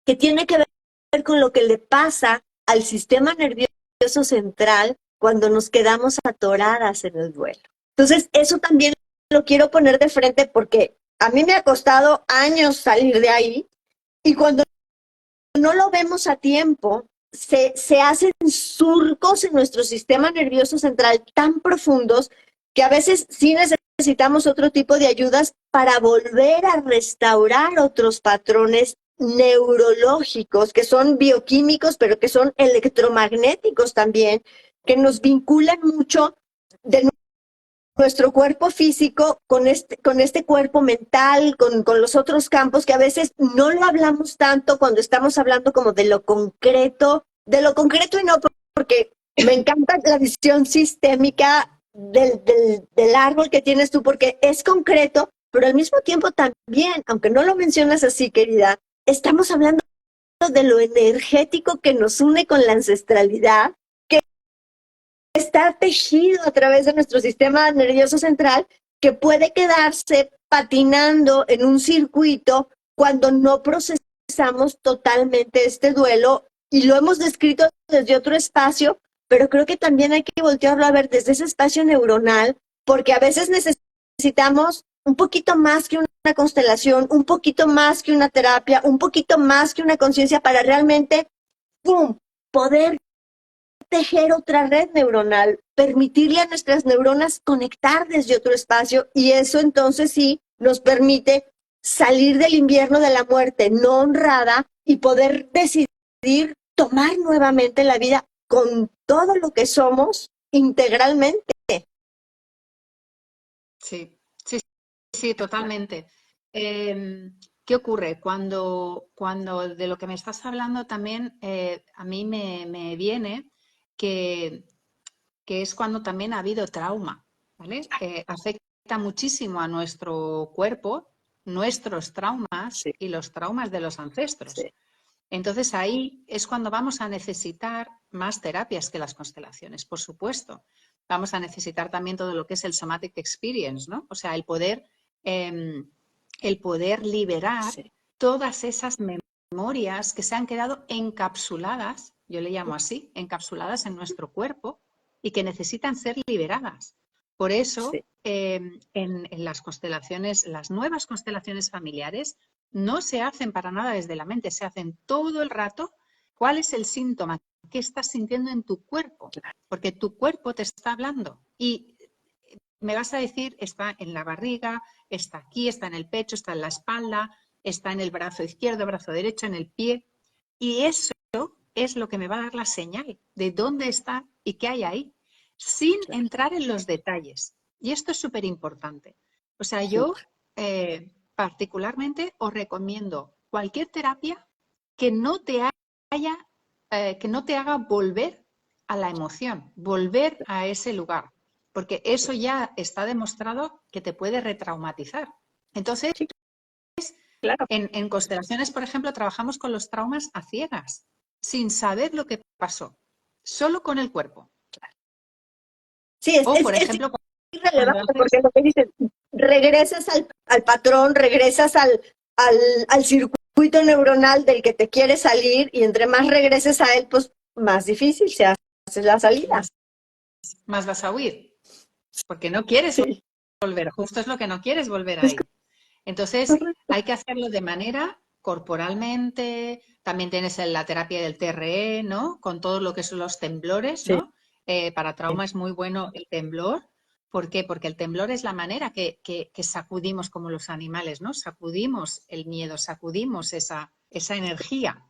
que tiene que ver con lo que le pasa al sistema nervioso central cuando nos quedamos atoradas en el duelo. Entonces, eso también lo quiero poner de frente porque a mí me ha costado años salir de ahí y cuando no lo vemos a tiempo, se hacen surcos en nuestro sistema nervioso central tan profundos que a veces sí necesitamos otro tipo de ayudas para volver a restaurar otros patrones neurológicos que son bioquímicos, pero que son electromagnéticos también, que nos vinculan mucho de nuestro cuerpo físico con este cuerpo mental, con los otros campos que a veces no lo hablamos tanto cuando estamos hablando como de lo concreto y no, porque me encanta la visión sistémica del árbol que tienes tú, porque es concreto, pero al mismo tiempo también, aunque no lo mencionas así, querida, estamos hablando de lo energético que nos une con la ancestralidad, está tejido a través de nuestro sistema nervioso central que puede quedarse patinando en un circuito cuando no procesamos totalmente este duelo y lo hemos descrito desde otro espacio, pero creo que también hay que voltearlo a ver desde ese espacio neuronal, porque a veces necesitamos un poquito más que una constelación, un poquito más que una terapia, un poquito más que una conciencia para realmente, ¡pum!, poder tejer otra red neuronal, permitirle a nuestras neuronas conectar desde otro espacio y eso entonces sí nos permite salir del invierno de la muerte no honrada y poder decidir tomar nuevamente la vida con todo lo que somos integralmente. Sí, sí, sí, totalmente. ¿Qué ocurre? Cuando de lo que me estás hablando también a mí me viene que, que es cuando también ha habido trauma, ¿vale? Afecta muchísimo a nuestro cuerpo, nuestros traumas Sí, y los traumas de los ancestros. sí. Entonces ahí es cuando vamos a necesitar más terapias que las constelaciones, por supuesto. Vamos a necesitar también todo lo que es el somatic experience, ¿no? O sea, el poder liberar Sí. todas esas memorias que se han quedado encapsuladas, yo le llamo así, encapsuladas en nuestro cuerpo y que necesitan ser liberadas. Por eso, Sí. en las constelaciones, las nuevas constelaciones familiares, no se hacen para nada desde la mente, se hacen todo el rato. ¿Cuál es el síntoma? ¿Qué estás sintiendo en tu cuerpo? Porque tu cuerpo te está hablando y me vas a decir, está en la barriga, está aquí, está en el pecho, está en la espalda, está en el brazo izquierdo, brazo derecho, en el pie. Y eso es lo que me va a dar la señal de dónde está y qué hay ahí, sin entrar en los detalles. Y esto es súper importante. O sea, yo particularmente os recomiendo cualquier terapia que no te que no te haga volver a la emoción, volver a ese lugar, porque eso ya está demostrado que te puede retraumatizar. Entonces, Sí, claro. en constelaciones, por ejemplo, trabajamos con los traumas a ciegas, sin saber lo que pasó, solo con el cuerpo. Sí, O, por es ejemplo, cuando irrelevante haces... porque lo que dices, regresas al patrón, regresas al circuito neuronal del que te quieres salir y entre más regreses a él, pues más difícil se hace la salida. más vas a huir, porque no quieres Sí, volver, justo es lo que no quieres volver es ahí. Entonces, correcto. hay que hacerlo de manera corporalmente, también tienes la terapia del TRE, ¿no? Con todo lo que son los temblores, Sí, ¿no? Para trauma es muy bueno el temblor. ¿Por qué? Porque el temblor es la manera que sacudimos como los animales, ¿no? Sacudimos el miedo, sacudimos esa energía,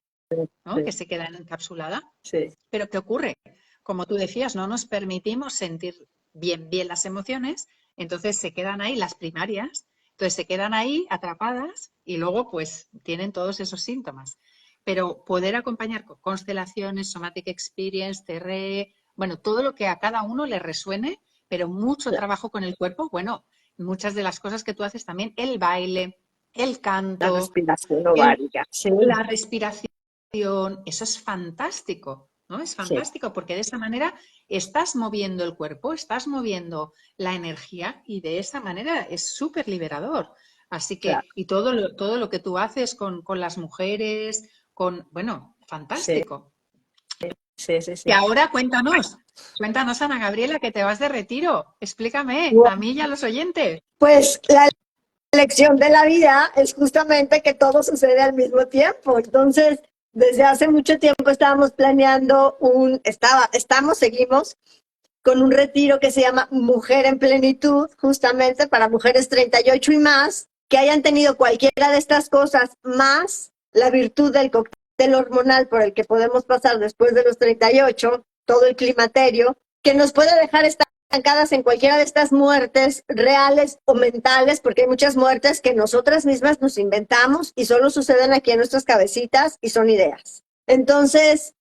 ¿no? Que sí, se queda encapsulada. sí, Pero ¿qué ocurre? Como tú decías, no nos permitimos sentir bien las emociones, entonces se quedan ahí las primarias, entonces se quedan ahí atrapadas y luego pues tienen todos esos síntomas. Pero poder acompañar con constelaciones, somatic experience, TRE, bueno, todo lo que a cada uno le resuene, pero mucho la, trabajo con el cuerpo, bueno, muchas de las cosas que tú haces también, el baile, el la canto, respiración ovárica. Sí, la respiración, eso es fantástico, ¿no? Es sí, fantástico porque de esa manera estás moviendo el cuerpo, estás moviendo la energía y de esa manera es súper liberador. Así claro. que, y todo lo que tú haces con las mujeres, bueno, Sí, fantástico. sí, sí, Y sí. ahora cuéntanos, Ana Gabriela, que te vas de retiro. Explícame, a mí y a los oyentes. Pues la lección de la vida es justamente que todo sucede al mismo tiempo. Entonces, desde hace mucho tiempo estábamos planeando seguimos con un retiro que se llama Mujer en Plenitud, justamente para mujeres 38 y más, que hayan tenido cualquiera de estas cosas, más la virtud del cóctel hormonal por el que podemos pasar después de los 38, todo el climaterio, que nos puede dejar estancadas en cualquiera de estas muertes reales o mentales, porque hay muchas muertes que nosotras mismas nos inventamos y solo suceden aquí en nuestras cabecitas y son ideas. Entonces,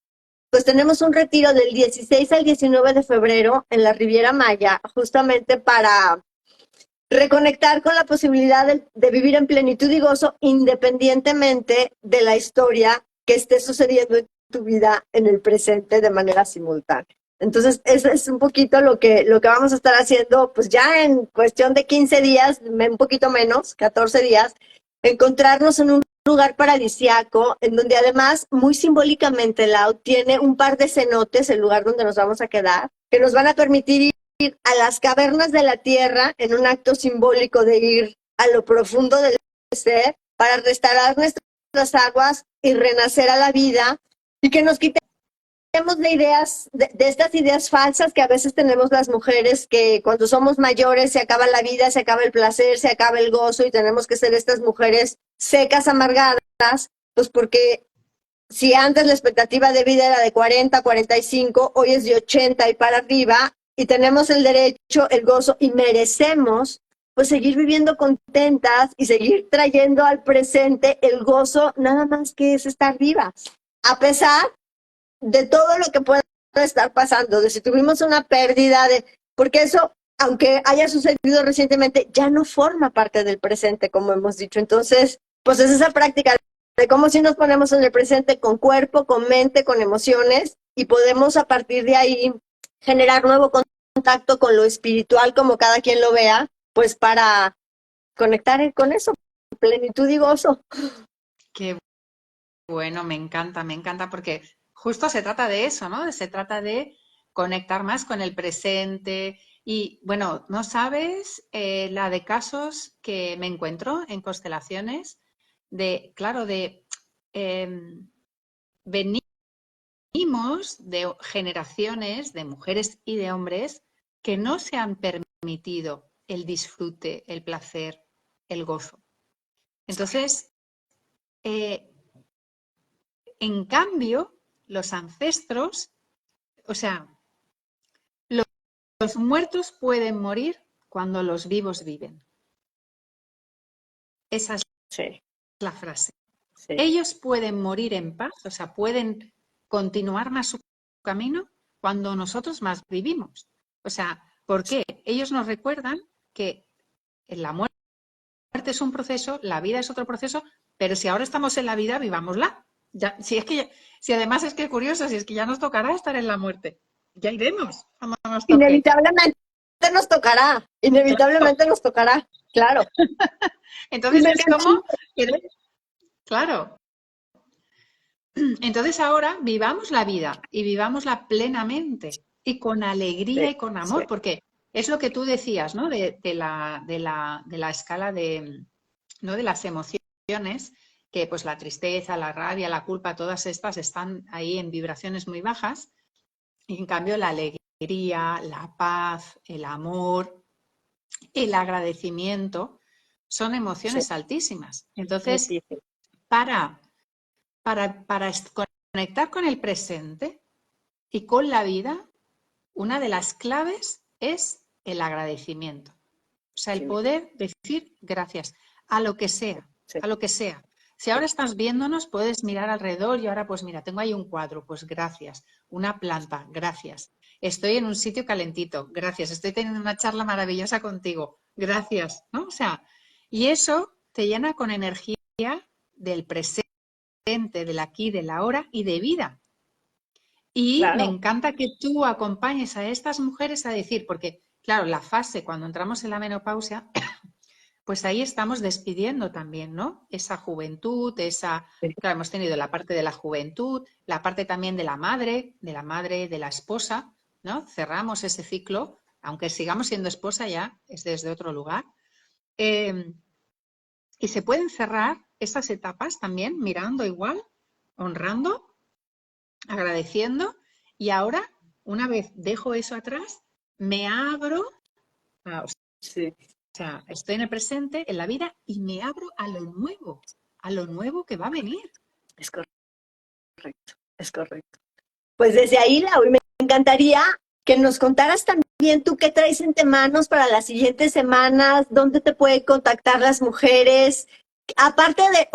pues tenemos un retiro del 16 al 19 de febrero en la Riviera Maya, justamente para reconectar con la posibilidad de vivir en plenitud y gozo independientemente de la historia que esté sucediendo en tu vida en el presente de manera simultánea. Entonces, eso es un poquito lo que vamos a estar haciendo, pues ya en cuestión de 15 días, un poquito menos, 14 días, encontrarnos en un lugar paradisiaco, en donde además, muy simbólicamente, Lau tiene un par de cenotes, el lugar donde nos vamos a quedar, que nos van a permitir a las cavernas de la tierra en un acto simbólico de ir a lo profundo del ser para restaurar nuestras aguas y renacer a la vida y que nos quitemos de ideas, de estas ideas falsas que a veces tenemos las mujeres, que cuando somos mayores se acaba la vida, se acaba el placer, se acaba el gozo y tenemos que ser estas mujeres secas, amargadas, pues porque si antes la expectativa de vida era de 40, 45, hoy es de 80 y para arriba, y tenemos el derecho, el gozo y merecemos pues seguir viviendo contentas y seguir trayendo al presente el gozo, nada más que es estar vivas, a pesar de todo lo que pueda estar pasando, de si tuvimos una pérdida, porque eso, aunque haya sucedido recientemente, ya no forma parte del presente, como hemos dicho. Entonces, pues es esa práctica de cómo si nos ponemos en el presente con cuerpo, con mente, con emociones, y podemos a partir de ahí generar nuevo contacto con lo espiritual, como cada quien lo vea, pues para conectar con eso, plenitud y gozo. Qué bueno, me encanta porque justo se trata de eso, ¿no? Se trata de conectar más con el presente. Y bueno, no sabes la de casos que me encuentro en constelaciones de, claro, de venimos de generaciones de mujeres y de hombres que no se han permitido el disfrute, el placer, el gozo. Entonces, eh, en cambio, los ancestros, o sea, los muertos pueden morir cuando los vivos viven. Esa es Sí, la frase. sí. Ellos pueden morir en paz, o sea, pueden continuar más su camino cuando nosotros más vivimos. O sea, ¿por qué? Ellos nos recuerdan que la muerte es un proceso, la vida es otro proceso, pero si ahora estamos en la vida, vivámosla. Ya, si además es que es curioso, si es que ya nos tocará estar en la muerte. Ya iremos cuando nos toque. Inevitablemente Claro. inevitablemente nos tocará, claro. Y Entonces me es encanta. como, claro. Entonces ahora vivamos la vida y vivámosla plenamente. y con alegría Sí, y con sí, amor, porque es lo que tú decías, ¿no? De la escala de, ¿no? De las emociones, que pues la tristeza, la rabia, la culpa, todas estas están ahí en vibraciones muy bajas, y en cambio la alegría, la paz, el amor, el agradecimiento son sí, emociones altísimas. Entonces, muchísimo. para, para conectar con el presente y con la vida, una de las claves es el agradecimiento. O sea, el Sí, poder decir gracias a lo que sea, sí, a lo que sea. Si ahora estás viéndonos, puedes mirar alrededor y ahora pues mira, tengo ahí un cuadro, pues gracias. Una planta, gracias. Estoy en un sitio calentito, gracias. Estoy teniendo una charla maravillosa contigo, gracias. ¿No? O sea, y eso te llena con energía del presente, del aquí, del ahora y de vida. Y me claro. encanta que tú acompañes a estas mujeres a decir, porque claro, la fase cuando entramos en la menopausia, pues ahí estamos despidiendo también, ¿no? Esa juventud, Sí, claro, hemos tenido la parte de la juventud, la parte también de la madre, de la esposa, ¿no? Cerramos ese ciclo, aunque sigamos siendo esposa ya, es desde otro lugar. Eh, y se pueden cerrar esas etapas también mirando igual, honrando, agradeciendo, y ahora, una vez dejo eso atrás, me abro, o sí, sea, estoy en el presente, en la vida, y me abro a lo nuevo que va a venir. es correcto, es correcto. Pues desde ahí, Laura, me encantaría que nos contaras también tú qué traes entre manos para las siguientes semanas, dónde te pueden contactar las mujeres. Aparte de,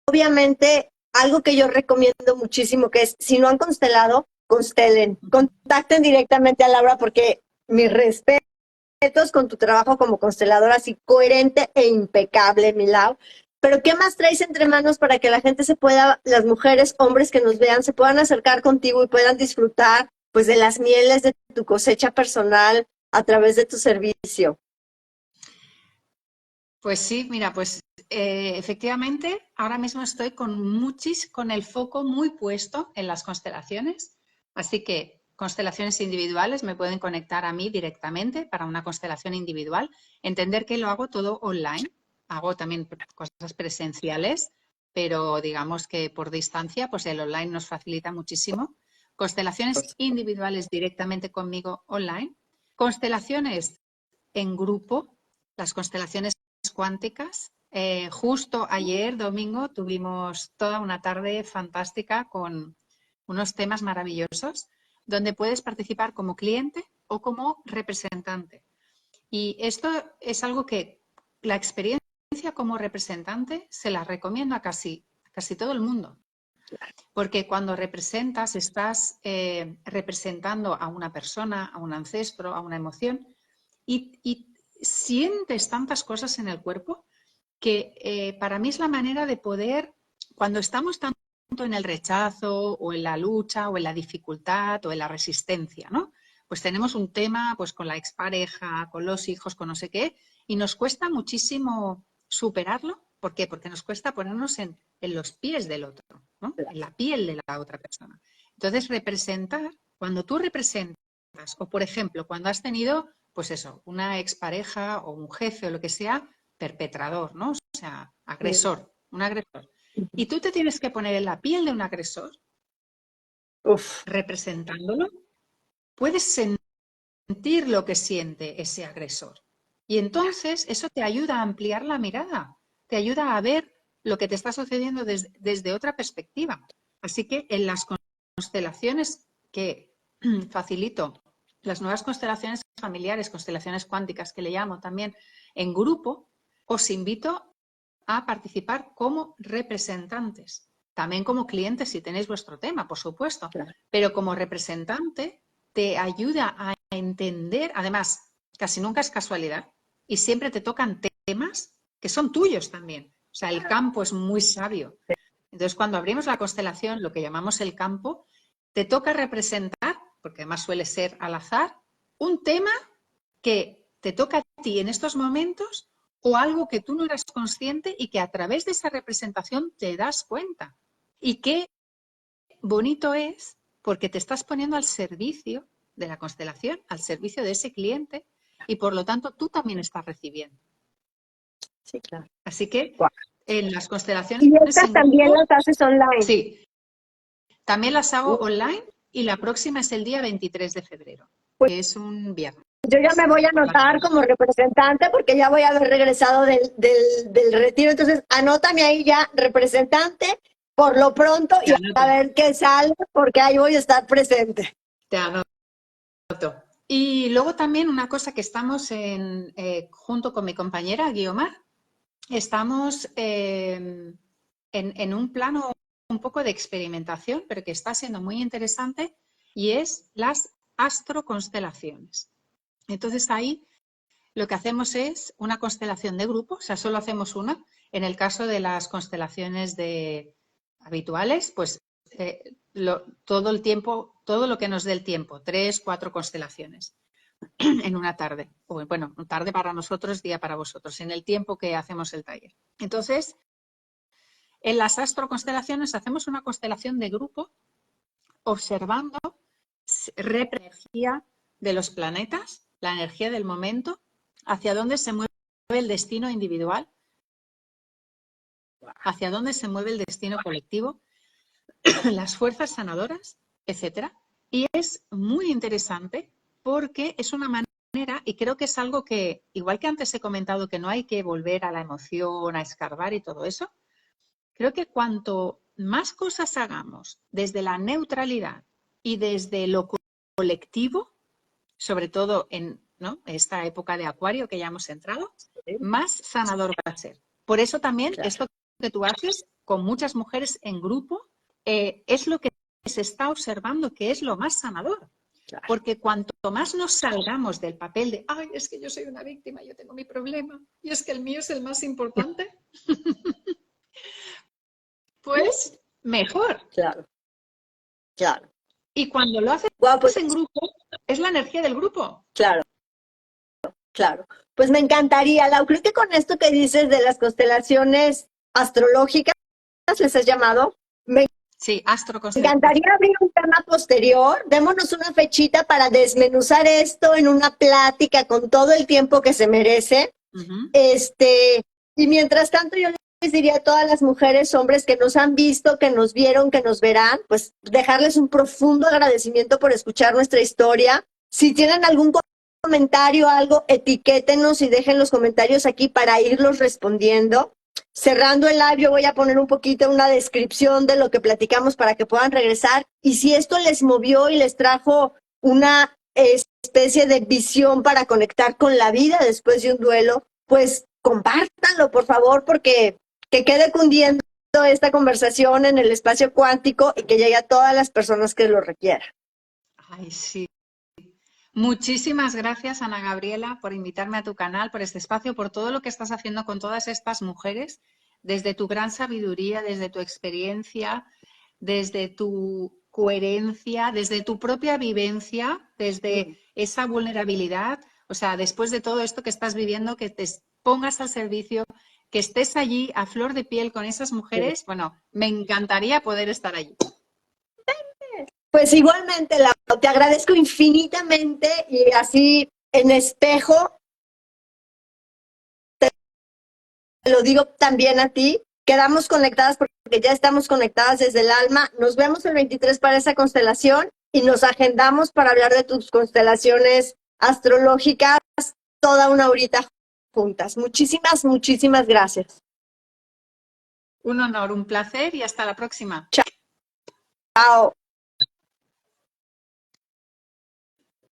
obviamente, algo que yo recomiendo muchísimo, que es, si no han constelado, constelen, contacten directamente a Laura porque mis respetos con tu trabajo como consteladora, así coherente e impecable, mi Lau. Pero ¿qué más traes entre manos para que la gente se pueda, las mujeres, hombres que nos vean, se puedan acercar contigo y puedan disfrutar pues de las mieles de tu cosecha personal a través de tu servicio? Pues sí, mira, pues efectivamente, ahora mismo estoy con el foco muy puesto en las constelaciones, así que constelaciones individuales me pueden conectar a mí directamente para una constelación individual, entender que lo hago todo online, hago también cosas presenciales, pero digamos que por distancia, pues el online nos facilita muchísimo. Constelaciones individuales directamente conmigo online, constelaciones en grupo, las constelaciones cuánticas. Justo ayer, domingo, tuvimos toda una tarde fantástica con unos temas maravillosos donde puedes participar como cliente o como representante. Y esto es algo que la experiencia como representante se la recomiendo a casi todo el mundo. Porque cuando representas, estás representando a una persona, a un ancestro, a una emoción, y sientes tantas cosas en el cuerpo que para mí es la manera de poder, cuando estamos tanto en el rechazo o en la lucha o en la dificultad o en la resistencia, ¿no? Pues tenemos un tema pues con la expareja, con los hijos, con no sé qué, y nos cuesta muchísimo superarlo. ¿Por qué? Porque nos cuesta ponernos en los pies del otro, ¿no? En la piel de la otra persona. Entonces, representar, cuando tú representas, o por ejemplo, cuando has tenido, pues eso, una expareja o un jefe o lo que sea, perpetrador, ¿no? O sea, agresor, un agresor. Y tú te tienes que poner en la piel de un agresor, Uf, representándolo, puedes sentir lo que siente ese agresor. Y entonces eso te ayuda a ampliar la mirada, te ayuda a ver lo que te está sucediendo desde otra perspectiva. Así que en las constelaciones que facilito, las nuevas constelaciones familiares, constelaciones cuánticas que le llamo también en grupo, os invito a participar como representantes, también como clientes si tenéis vuestro tema, por supuesto, claro. pero como representante te ayuda a entender, además, casi nunca es casualidad y siempre te tocan temas que son tuyos también. O sea, el campo es muy sabio. Entonces, cuando abrimos la constelación, lo que llamamos el campo, te toca representar, porque además suele ser al azar, un tema que te toca a ti en estos momentos o algo que tú no eras consciente y que a través de esa representación te das cuenta. Y qué bonito es porque te estás poniendo al servicio de la constelación al servicio de ese cliente y por lo tanto tú también estás recibiendo. Sí, claro. Así que Guau. en las constelaciones ¿Y estas en también grupo, las haces online? sí, también las hago online y la próxima es el día 23 de febrero, Pues que es un viernes. yo ya me voy a anotar como representante porque ya voy a haber regresado del retiro. Entonces, anótame ahí ya, representante, por lo pronto, y Te a anoto, ver qué sale, porque ahí voy a estar presente. te anoto. Y luego también una cosa que estamos junto con mi compañera Guiomar, estamos en un plano un poco de experimentación, pero que está siendo muy interesante, y es las astroconstelaciones. Entonces ahí lo que hacemos es una constelación de grupo, o sea, solo hacemos una. En el caso de las constelaciones habituales, pues todo el tiempo, todo lo que nos dé el tiempo, 3, 4 constelaciones en una tarde. O, bueno, tarde para nosotros, día para vosotros, en el tiempo que hacemos el taller. Entonces, en las astroconstelaciones hacemos una constelación de grupo observando la energía de los planetas, la energía del momento, hacia dónde se mueve el destino individual, hacia dónde se mueve el destino colectivo, las fuerzas sanadoras, etcétera. Y es muy interesante porque es una manera, y creo que es algo que, igual que antes he comentado que no hay que volver a la emoción, a escarbar y todo eso, creo que cuanto más cosas hagamos desde la neutralidad y desde lo colectivo, sobre todo en, ¿no?, esta época de Acuario que ya hemos entrado, más sanador va a ser. Por eso también Claro. esto que tú haces con muchas mujeres en grupo es lo que se está observando que es lo más sanador. Claro. Porque cuanto más nos salgamos del papel de, ay, es que yo soy una víctima, yo tengo mi problema, y es que el mío es el más importante, pues mejor. Claro, claro. Y cuando lo haces Wow, pues en grupo, es la energía del grupo. claro, claro. Pues me encantaría, Lau, creo que con esto que dices de las constelaciones astrológicas, ¿les has llamado? Me Sí, astroconstelación. encantaría abrir un tema posterior. Démonos una fechita para desmenuzar esto en una plática con todo el tiempo que se merece. Uh-huh. Y mientras tanto yo les diría a todas las mujeres, hombres que nos han visto, que nos vieron, que nos verán, pues dejarles un profundo agradecimiento por escuchar nuestra historia. Si tienen algún comentario, algo, etiquétenos y dejen los comentarios aquí para irlos respondiendo. Cerrando el live, yo voy a poner un poquito una descripción de lo que platicamos para que puedan regresar. Y si esto les movió y les trajo una especie de visión para conectar con la vida después de un duelo, pues compártanlo, por favor, porque que quede cundiendo esta conversación en el espacio cuántico y que llegue a todas las personas que lo requieran. Ay, sí. Muchísimas gracias, Ana Gabriela, por invitarme a tu canal, por este espacio, por todo lo que estás haciendo con todas estas mujeres, desde tu gran sabiduría, desde tu experiencia, desde tu coherencia, desde tu propia vivencia, desde esa vulnerabilidad. O sea, después de todo esto que estás viviendo, que te pongas al servicio, que estés allí a flor de piel con esas mujeres. Bueno, me encantaría poder estar allí. Pues igualmente, Lau, te agradezco infinitamente y así en espejo, te lo digo también a ti, quedamos conectadas porque ya estamos conectadas desde el alma. Nos vemos el 23 para esa constelación y nos agendamos para hablar de tus constelaciones astrológicas toda una horita juntas. Muchísimas, muchísimas gracias. Un honor, un placer y hasta la próxima. Chao.